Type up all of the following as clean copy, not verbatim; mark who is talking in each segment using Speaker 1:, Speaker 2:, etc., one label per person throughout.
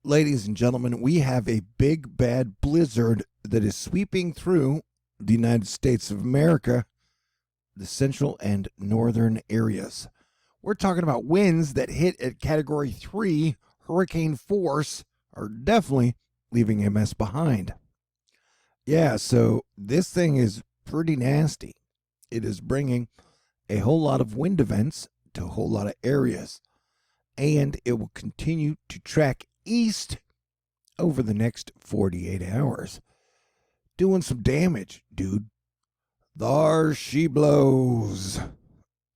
Speaker 1: Ladies and gentlemen, we have a big bad blizzard that is sweeping through the United States of America, the central and northern areas. We're talking about winds that hit at Category 3 hurricane force are definitely leaving a mess behind. Yeah, so this thing is pretty nasty. It is bringing a whole lot of wind events to a whole lot of areas, and it will continue to track east over the next 48 hours, doing some damage, dude. There she blows.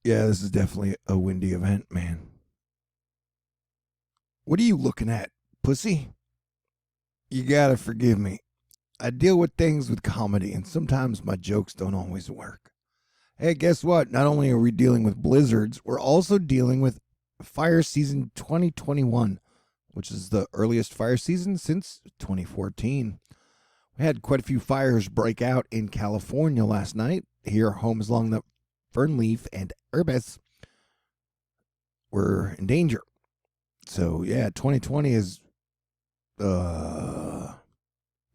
Speaker 1: Yeah, this is definitely a windy event, man. What are you looking at, pussy? You gotta forgive me. I deal with things with comedy, and sometimes my jokes don't always work. Hey, guess what? Not only are we dealing with blizzards, we're also dealing with fire season 2021, which is the earliest fire season since 2014. We had quite a few fires break out in California last night. Here, homes along the Fernleaf and Urbis were in danger. So, yeah, 2020 is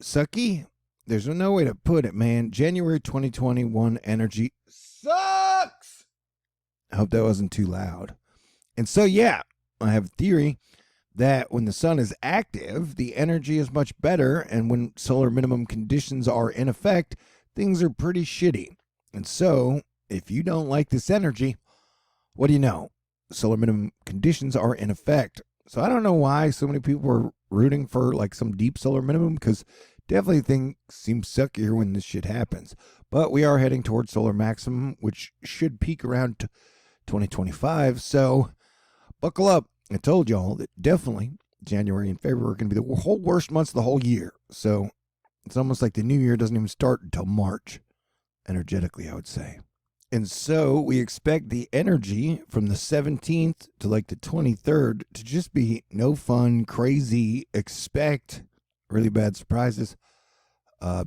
Speaker 1: sucky. There's no way to put it, man. January 2021 energy sucks. I hope that wasn't too loud. And so, yeah, I have a theory that when the sun is active, the energy is much better, and when solar minimum conditions are in effect, things are pretty shitty. And so, if you don't like this energy, what do you know? Solar minimum conditions are in effect. So I don't know why so many people are rooting for like some deep solar minimum, because definitely things seem suckier when this shit happens. But we are heading towards solar maximum, which should peak around 2025. So buckle up. I told y'all that definitely January and February are going to be the whole worst months of the whole year. So it's almost like the new year doesn't even start until March, energetically, I would say. And so we expect the energy from the 17th to like the 23rd to just be no fun, crazy. Expect really bad surprises.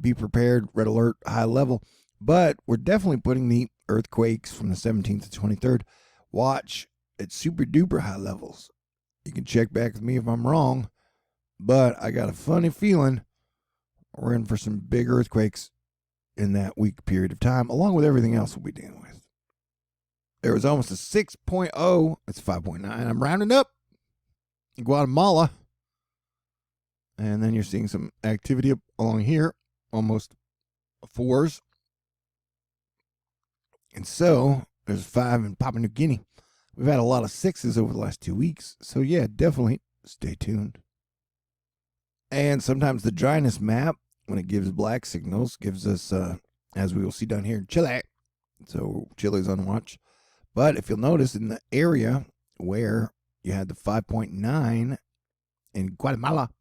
Speaker 1: Be prepared, red alert, high level. But we're definitely putting the earthquakes from the 17th to 23rd. Watch at super duper high levels. You can check back with me if I'm wrong, but I got a funny feeling we're in for some big earthquakes in that week period of time, along with everything else we'll be dealing with. There was almost a 6.0. That's 5.9. I'm rounding up in Guatemala. And then you're seeing some activity up along here, almost 4s. And so there's 5 in Papua New Guinea. We've had a lot of 6s over the last 2 weeks. So yeah, definitely stay tuned. And sometimes the dryness map, when it gives black signals, gives us, as we will see down here in Chile. So Chile's on watch. But if you'll notice in the area where you had the 5.9 in Guatemala,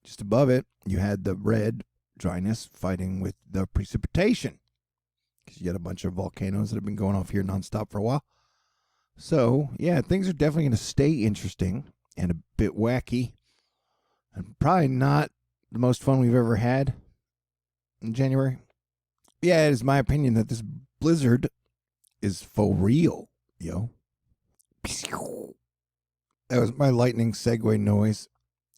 Speaker 1: just above it, you had the red dryness fighting with the precipitation, because you had a bunch of volcanoes that have been going off here nonstop for a while. So, yeah, things are definitely going to stay interesting and a bit wacky, and probably not the most fun we've ever had in January. Yeah, it is my opinion that this blizzard is for real, yo. That was my lightning segue noise.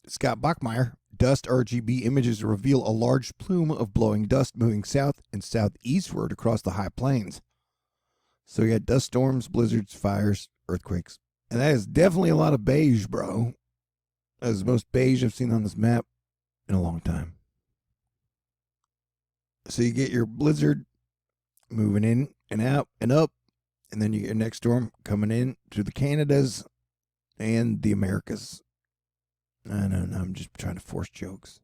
Speaker 1: Scott Bachmeyer. Dust RGB images reveal a large plume of blowing dust moving south and southeastward across the high plains. So you got dust storms, blizzards, fires, earthquakes. And that is definitely a lot of beige, bro. That is the most beige I've seen on this map in a long time. So you get your blizzard moving in and out and up, and then you get your next storm coming in to the Canadas and the Americas. I don't know, I'm just trying to force jokes.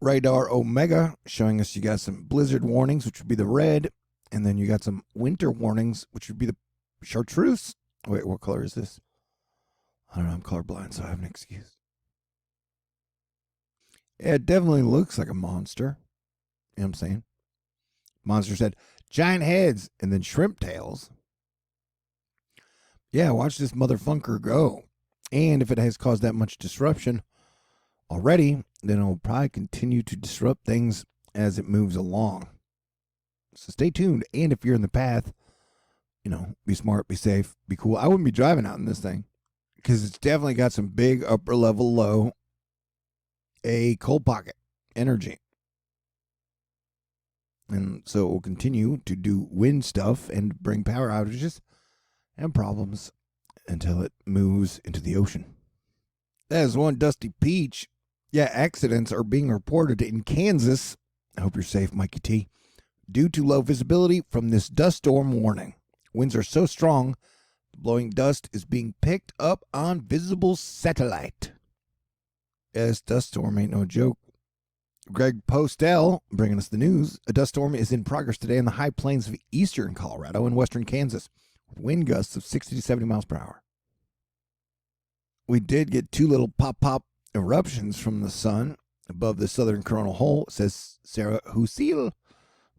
Speaker 1: Radar Omega showing us you got some blizzard warnings, which would be the red, and then you got some winter warnings, which would be the chartreuse. Wait, what color is this? I don't know, I'm colorblind, so I have an excuse. Yeah, it definitely looks like a monster. You know what I'm saying? Monster said, giant heads and then shrimp tails. Yeah, watch this motherfunker go. And if it has caused that much disruption already, then it will probably continue to disrupt things as it moves along. So stay tuned. And if you're in the path, be smart, be safe, be cool. I wouldn't be driving out in this thing because it's definitely got some big upper level low a cold pocket energy. And so it will continue to do wind stuff and bring power outages and problems until it moves into the ocean. That is one dusty peach. Yeah, accidents are being reported in Kansas. I hope you're safe, Mikey T. Due to low visibility from this dust storm warning. Winds are so strong, the blowing dust is being picked up on visible satellite. Yeah, this dust storm ain't no joke. Greg Postel bringing us the news. A dust storm is in progress today in the high plains of eastern Colorado and western Kansas, with wind gusts of 60 to 70 miles per hour. We did get two little pop eruptions from the sun above the southern coronal hole, says Sarah Husil.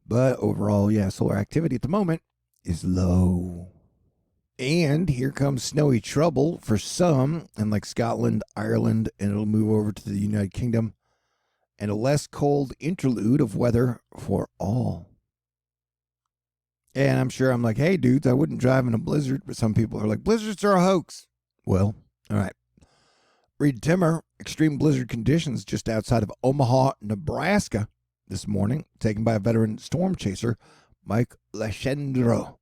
Speaker 1: But overall, yeah, solar activity at the moment is low. And here comes snowy trouble for some, and like Scotland, Ireland, and it'll move over to the United Kingdom. And a less cold interlude of weather for all. And I'm sure I'm like, hey, dudes, I wouldn't drive in a blizzard. But some people are like, blizzards are a hoax. Well, all right. Reed Timmer, extreme blizzard conditions just outside of Omaha, Nebraska this morning, taken by a veteran storm chaser, Mike Lashendro.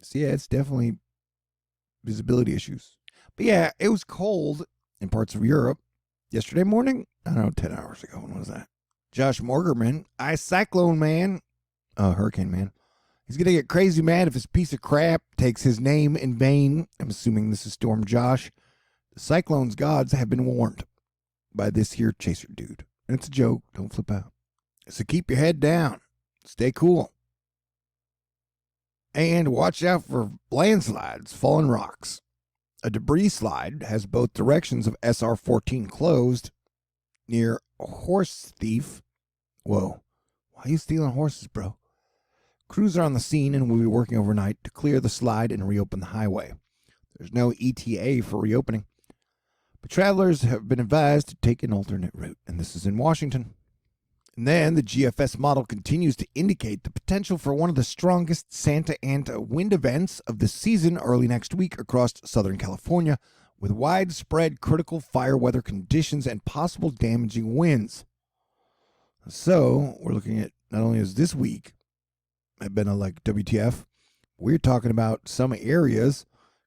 Speaker 1: So, yeah, it's definitely visibility issues. But, yeah, it was cold in parts of Europe yesterday morning. I don't know, 10 hours ago. When was that? Josh Morgerman, Cyclone Man, Hurricane Man. He's going to get crazy mad if his piece of crap takes his name in vain. I'm assuming this is Storm Josh. The Cyclone's gods have been warned by this here chaser dude. And it's a joke. Don't flip out. So keep your head down. Stay cool. And watch out for landslides, fallen rocks. A debris slide has both directions of SR-14 closed near Horse Thief. Whoa. Why are you stealing horses, bro? Crews are on the scene and will be working overnight to clear the slide and reopen the highway. There's no ETA for reopening, but travelers have been advised to take an alternate route, and this is in Washington. And then the GFS model continues to indicate the potential for one of the strongest Santa Ana wind events of the season early next week across Southern California, with widespread critical fire weather conditions and possible damaging winds. So we're looking at not only is this week I've been like WTF, we're talking about some areas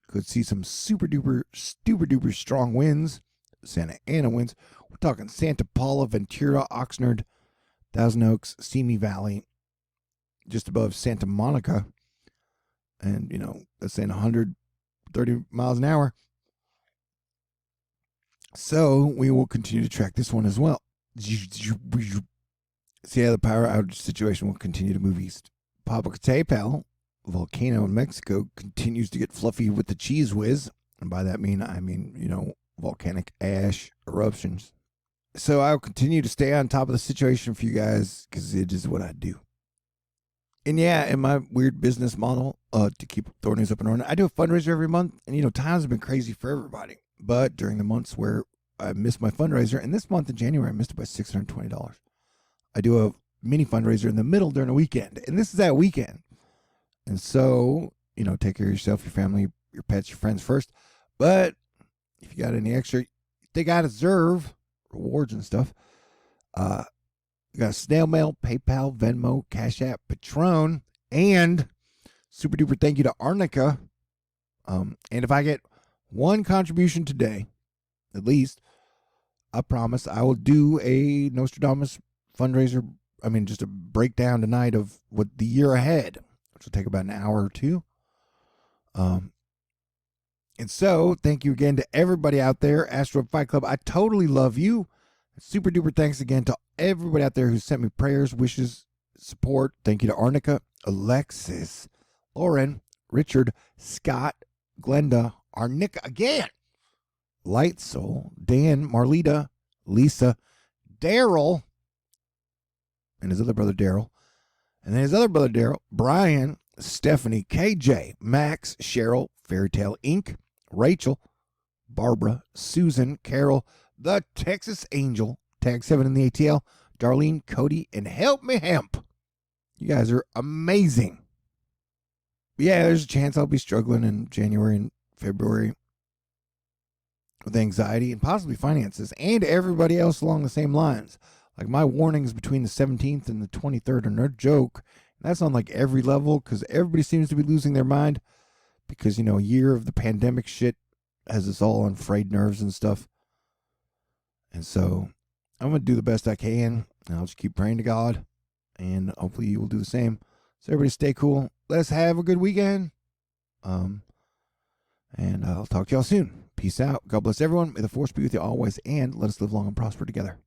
Speaker 1: could see some super duper strong winds, Santa Ana winds. We're talking Santa Paula, Ventura, Oxnard, Thousand Oaks, Simi Valley, just above Santa Monica, and that's saying 130 miles an hour. So we will continue to track this one as well. See how the power outage situation will continue to move east. Popocatépetl, volcano in Mexico, continues to get fluffy with the cheese whiz. And by that I mean, volcanic ash eruptions. So I'll continue to stay on top of the situation for you guys because it is what I do. And yeah, in my weird business model to keep THORnews up and running, I do a fundraiser every month. And, times have been crazy for everybody. But during the months where I missed my fundraiser, and this month in January, I missed it by $620. I do a mini fundraiser in the middle during the weekend. And this is that weekend. And so, take care of yourself, your family, your pets, your friends first. But if you got any extra, you think I deserve rewards and stuff. You got snail mail, PayPal, Venmo, CashApp, Patron, and super duper thank you to Arnica. And if I get one contribution today, at least, I promise I will do a Nostradamus fundraiser. Just a breakdown tonight of what the year ahead, which will take about an hour or two. And so, thank you again to everybody out there. Asteroid Fight Club, I totally love you. Super duper thanks again to everybody out there who sent me prayers, wishes, support. Thank you to Arnica, Alexis, Lauren, Richard, Scott, Glenda, Arnica again, Light Soul, Dan, Marlita, Lisa, Daryl, and his other brother Daryl, and then his other brother Daryl, Brian, Stephanie, KJ, Max, Cheryl, Fairytale Inc., Rachel, Barbara, Susan, Carol, the Texas Angel, Tag 7 in the ATL, Darlene, Cody, and Help Me Hemp. You guys are amazing. Yeah, there's a chance I'll be struggling in January and February. with anxiety and possibly finances, and everybody else along the same lines. Like my warnings between the 17th and the 23rd are no joke. That's on like every level because everybody seems to be losing their mind because, a year of the pandemic shit has us all on frayed nerves and stuff. And so I'm going to do the best I can. And I'll just keep praying to God. And hopefully you will do the same. So everybody stay cool. Let's have a good weekend. And I'll talk to y'all soon. Peace out. God bless everyone. May the force be with you always. And let us live long and prosper together.